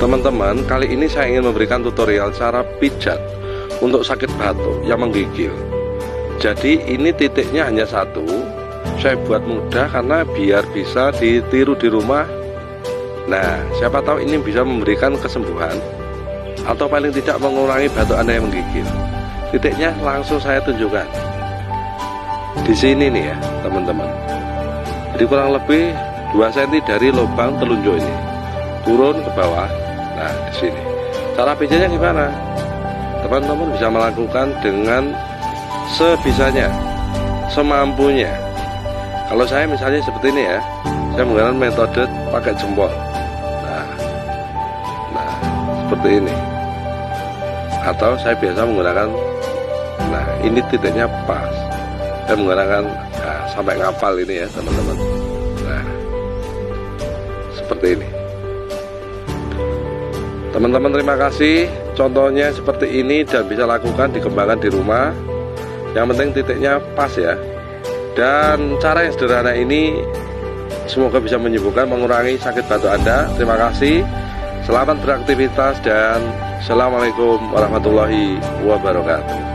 Teman-teman, kali ini saya ingin memberikan tutorial cara pijat untuk sakit batuk yang menggigil. Jadi ini titiknya hanya satu. Saya buat mudah karena biar bisa ditiru di rumah. Nah, siapa tahu ini bisa memberikan kesembuhan atau paling tidak mengurangi batuk Anda yang menggigil. Titiknya langsung saya tunjukkan di sini nih ya teman-teman. Jadi kurang lebih 2 cm dari lubang telunjuk ini turun ke bawah. Nah, di sini. Cara pijatnya gimana? Teman-teman bisa melakukan dengan sebisanya, semampunya. Kalau saya misalnya seperti ini ya, saya menggunakan metode pakai jempol. Nah, seperti ini. Atau saya biasa menggunakan, nah ini titiknya pas. Saya menggunakan sampai ngapal ini ya teman-teman. Nah, seperti ini. Teman-teman terima kasih, contohnya seperti ini dan bisa lakukan dikembangkan di rumah. Yang penting titiknya pas ya. Dan cara yang sederhana ini semoga bisa menyembuhkan, mengurangi sakit batuk Anda. Terima kasih, selamat beraktivitas dan Assalamualaikum warahmatullahi wabarakatuh.